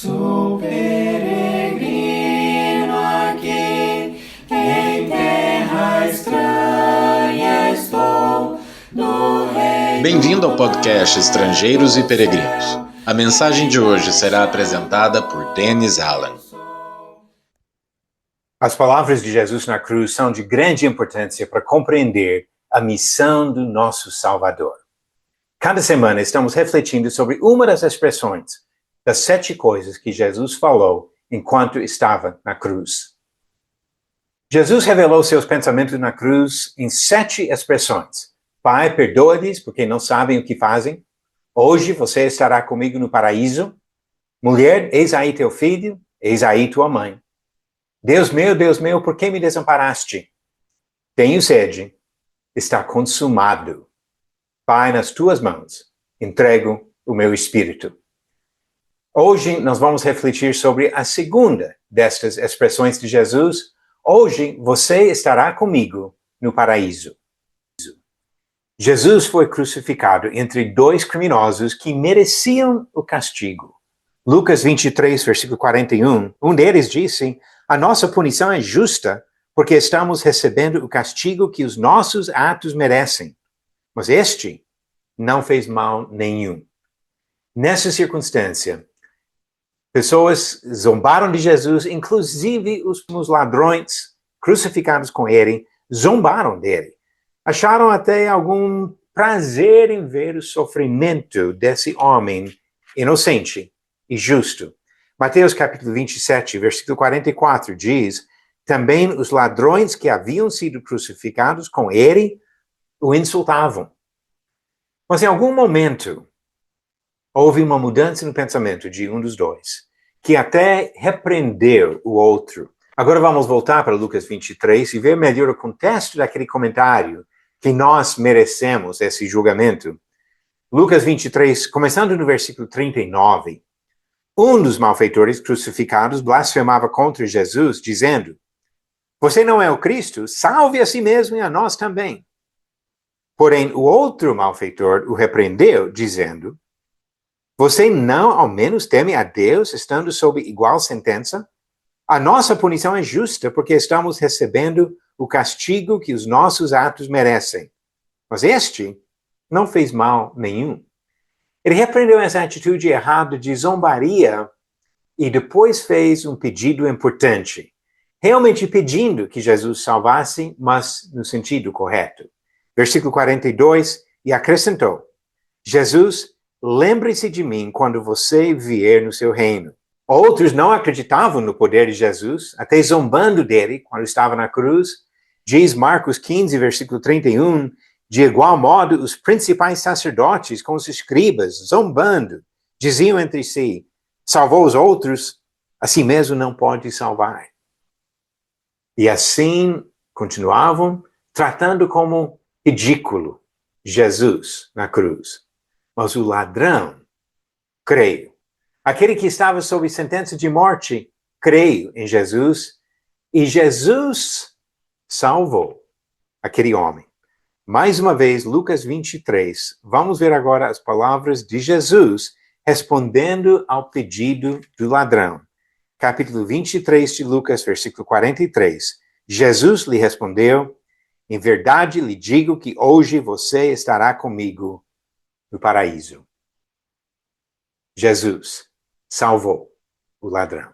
Sou peregrino aqui, em terra estranha estou, no reino. Bem-vindo ao podcast Estrangeiros e Peregrinos. A mensagem de hoje será apresentada por Dennis Allen. As palavras de Jesus na cruz são de grande importância para compreender a missão do nosso Salvador. Cada semana estamos refletindo sobre uma das expressões das 7 coisas que Jesus falou enquanto estava na cruz. Jesus revelou seus pensamentos na cruz em 7 expressões. Pai, perdoa-lhes porque não sabem o que fazem. Hoje você estará comigo no paraíso. Mulher, eis aí teu filho, eis aí tua mãe. Deus meu, por que me desamparaste? Tenho sede, está consumado. Pai, nas tuas mãos, entrego o meu espírito. Hoje nós vamos refletir sobre a segunda destas expressões de Jesus. Hoje você estará comigo no paraíso. Jesus foi crucificado entre 2 criminosos que mereciam o castigo. Lucas 23, versículo 41, um deles disse: a nossa punição é justa porque estamos recebendo o castigo que os nossos atos merecem. Mas este não fez mal nenhum. Nessa circunstância, pessoas zombaram de Jesus, inclusive os ladrões crucificados com ele, zombaram dele. Acharam até algum prazer em ver o sofrimento desse homem inocente e justo. Mateus capítulo 27, versículo 44 diz: também os ladrões que haviam sido crucificados com ele o insultavam. Mas em algum momento, houve uma mudança no pensamento de um dos dois, que até repreendeu o outro. Agora vamos voltar para Lucas 23 e ver melhor o contexto daquele comentário que nós merecemos esse julgamento. Lucas 23, começando no versículo 39, um dos malfeitores crucificados blasfemava contra Jesus, dizendo: você não é o Cristo? Salve a si mesmo e a nós também. Porém, o outro malfeitor o repreendeu, dizendo: você não ao menos teme a Deus, estando sob igual sentença? A nossa punição é justa, porque estamos recebendo o castigo que os nossos atos merecem. Mas este não fez mal nenhum. Ele repreendeu essa atitude errada de zombaria e depois fez um pedido importante, realmente pedindo que Jesus salvasse, mas no sentido correto. Versículo 42, e acrescentou: Jesus, lembre-se de mim quando você vier no seu reino. Outros não acreditavam no poder de Jesus, até zombando dele quando estava na cruz. Diz Marcos 15, versículo 31, de igual modo os principais sacerdotes com os escribas, zombando, diziam entre si: salvou os outros, a si mesmo não pode salvar. E assim continuavam, tratando como ridículo Jesus na cruz. Mas o ladrão, creio. Aquele que estava sob sentença de morte, creio em Jesus. E Jesus salvou aquele homem. Mais uma vez, Lucas 23. Vamos ver agora as palavras de Jesus respondendo ao pedido do ladrão. Capítulo 23 de Lucas, versículo 43. Jesus lhe respondeu: em verdade lhe digo que hoje você estará comigo no paraíso. Jesus salvou o ladrão.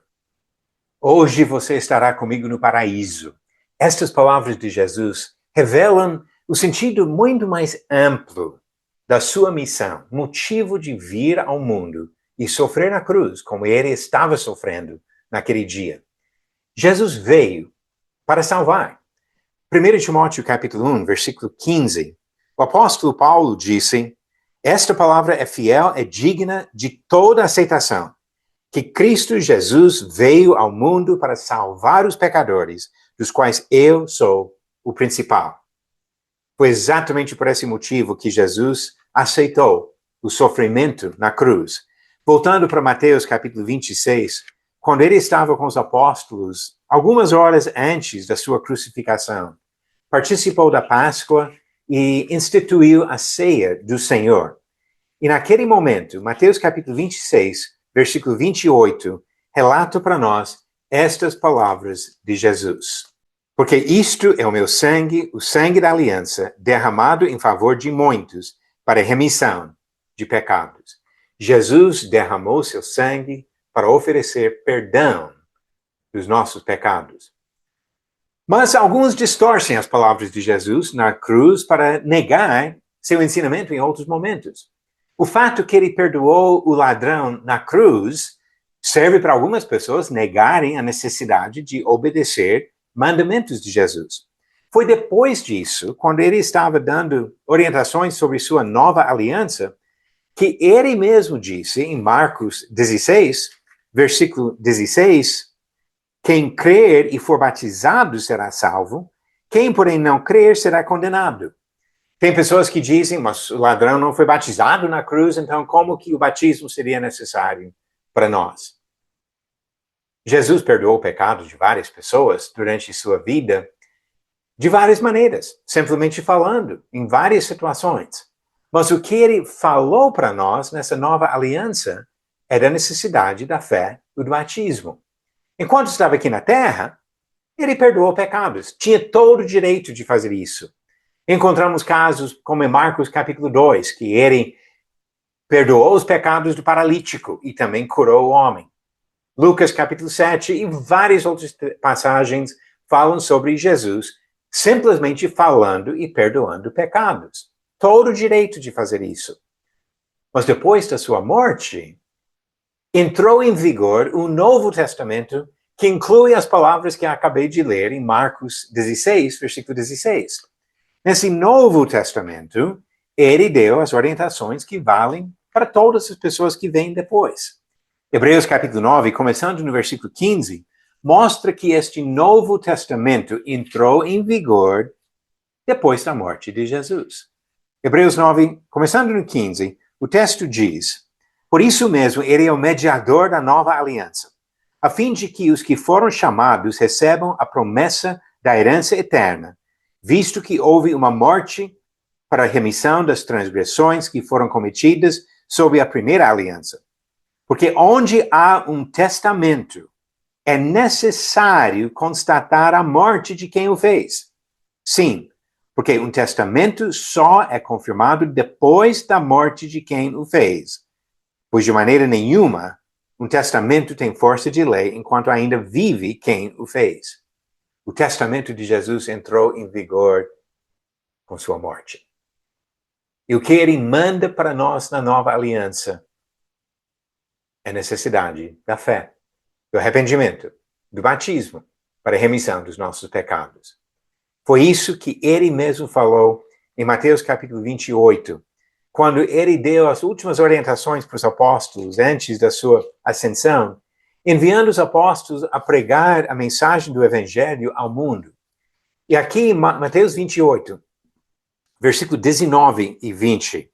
Hoje você estará comigo no paraíso. Estas palavras de Jesus revelam o sentido muito mais amplo da sua missão, motivo de vir ao mundo e sofrer na cruz, como ele estava sofrendo naquele dia. Jesus veio para salvar. 1 Timóteo capítulo 1, versículo 15, o apóstolo Paulo disse: esta palavra é fiel, é digna de toda aceitação, que Cristo Jesus veio ao mundo para salvar os pecadores, dos quais eu sou o principal. Foi exatamente por esse motivo que Jesus aceitou o sofrimento na cruz. Voltando para Mateus capítulo 26, quando ele estava com os apóstolos, algumas horas antes da sua crucificação, participou da Páscoa e instituiu a ceia do Senhor. E naquele momento, Mateus capítulo 26, versículo 28, relata para nós estas palavras de Jesus. Porque isto é o meu sangue, o sangue da aliança, derramado em favor de muitos, para remissão de pecados. Jesus derramou seu sangue para oferecer perdão dos nossos pecados. Mas alguns distorcem as palavras de Jesus na cruz para negar seu ensinamento em outros momentos. O fato que ele perdoou o ladrão na cruz serve para algumas pessoas negarem a necessidade de obedecer mandamentos de Jesus. Foi depois disso, quando ele estava dando orientações sobre sua nova aliança, que ele mesmo disse em Marcos 16, versículo 16, quem crer e for batizado será salvo, quem, porém, não crer será condenado. Tem pessoas que dizem, mas o ladrão não foi batizado na cruz, então como que o batismo seria necessário para nós? Jesus perdoou o pecado de várias pessoas durante sua vida de várias maneiras, simplesmente falando, em várias situações. Mas o que ele falou para nós nessa nova aliança era a necessidade da fé e do batismo. Enquanto estava aqui na terra, ele perdoou pecados. Tinha todo o direito de fazer isso. Encontramos casos como em Marcos capítulo 2, que ele perdoou os pecados do paralítico e também curou o homem. Lucas capítulo 7 e várias outras passagens falam sobre Jesus simplesmente falando e perdoando pecados. Todo o direito de fazer isso. Mas depois da sua morte, entrou em vigor o Novo Testamento que inclui as palavras que acabei de ler em Marcos 16, versículo 16. Nesse Novo Testamento, ele deu as orientações que valem para todas as pessoas que vêm depois. Hebreus capítulo 9, começando no versículo 15, mostra que este Novo Testamento entrou em vigor depois da morte de Jesus. Hebreus 9, começando no 15, o texto diz, por isso mesmo ele é o mediador da nova aliança, a fim de que os que foram chamados recebam a promessa da herança eterna, visto que houve uma morte para a remissão das transgressões que foram cometidas sob a primeira aliança. Porque onde há um testamento, é necessário constatar a morte de quem o fez. Sim, porque um testamento só é confirmado depois da morte de quem o fez. Pois de maneira nenhuma, um testamento tem força de lei enquanto ainda vive quem o fez. O testamento de Jesus entrou em vigor com sua morte. E o que ele manda para nós na nova aliança é a necessidade da fé, do arrependimento, do batismo, para a remissão dos nossos pecados. Foi isso que ele mesmo falou em Mateus capítulo 28, quando ele deu as últimas orientações para os apóstolos antes da sua ascensão, enviando os apóstolos a pregar a mensagem do evangelho ao mundo. E aqui em Mateus 28, versículo 19 e 20,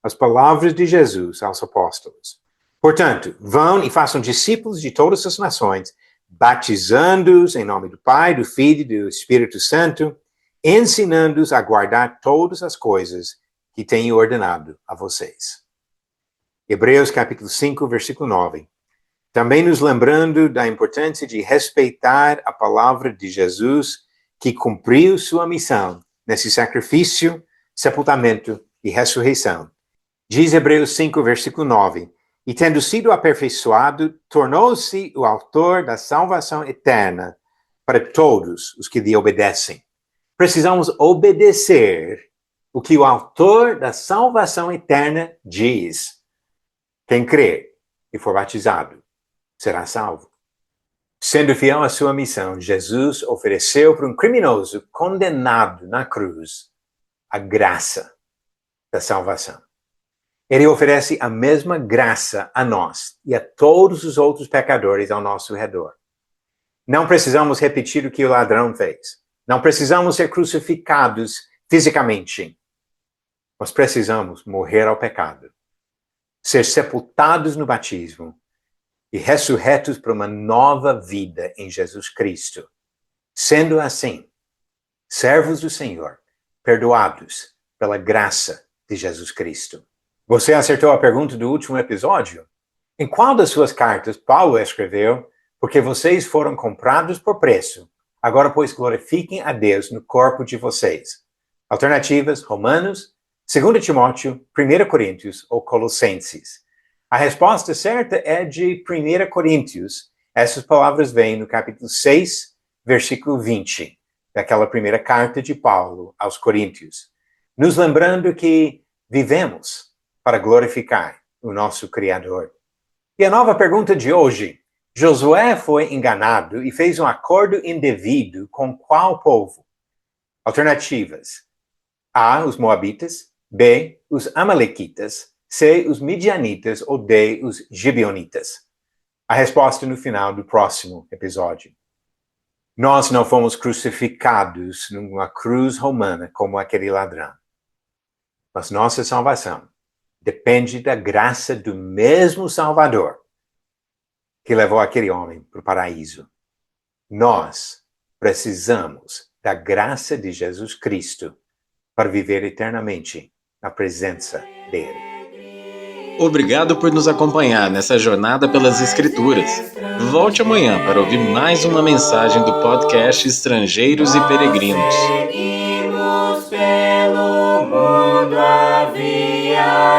as palavras de Jesus aos apóstolos. Portanto, vão e façam discípulos de todas as nações, batizando-os em nome do Pai, do Filho e do Espírito Santo, ensinando-os a guardar todas as coisas que tenho ordenado a vocês. Hebreus capítulo 5, versículo 9. Também nos lembrando da importância de respeitar a palavra de Jesus, que cumpriu sua missão nesse sacrifício, sepultamento e ressurreição. Diz Hebreus 5, versículo 9. E tendo sido aperfeiçoado, tornou-se o autor da salvação eterna para todos os que lhe obedecem. Precisamos obedecer o que o autor da salvação eterna diz. Quem crer e for batizado será salvo. Sendo fiel à sua missão, Jesus ofereceu para um criminoso condenado na cruz a graça da salvação. Ele oferece a mesma graça a nós e a todos os outros pecadores ao nosso redor. Não precisamos repetir o que o ladrão fez. Não precisamos ser crucificados fisicamente. Nós precisamos morrer ao pecado, ser sepultados no batismo e ressurretos para uma nova vida em Jesus Cristo. Sendo assim, servos do Senhor, perdoados pela graça de Jesus Cristo. Você acertou a pergunta do último episódio? Em qual das suas cartas Paulo escreveu: porque vocês foram comprados por preço, agora, pois, glorifiquem a Deus no corpo de vocês? Alternativas: Romanos, 2 Timóteo, 1 Coríntios ou Colossenses. A resposta certa é de 1 Coríntios. Essas palavras vêm no capítulo 6, versículo 20, daquela primeira carta de Paulo aos Coríntios, nos lembrando que vivemos para glorificar o nosso Criador. E a nova pergunta de hoje: Josué foi enganado e fez um acordo indevido com qual povo? Alternativas: A, os Moabitas, B, os Amalequitas, C, os Midianitas ou D, os Gibeonitas. A resposta no final do próximo episódio. Nós não fomos crucificados numa cruz romana como aquele ladrão. Mas nossa salvação depende da graça do mesmo Salvador que levou aquele homem para o paraíso. Nós precisamos da graça de Jesus Cristo para viver eternamente na presença dele. Obrigado por nos acompanhar nessa jornada pelas Escrituras. Volte amanhã para ouvir mais uma mensagem do podcast Estrangeiros e Peregrinos. Seguimos pelo mundo a viajar.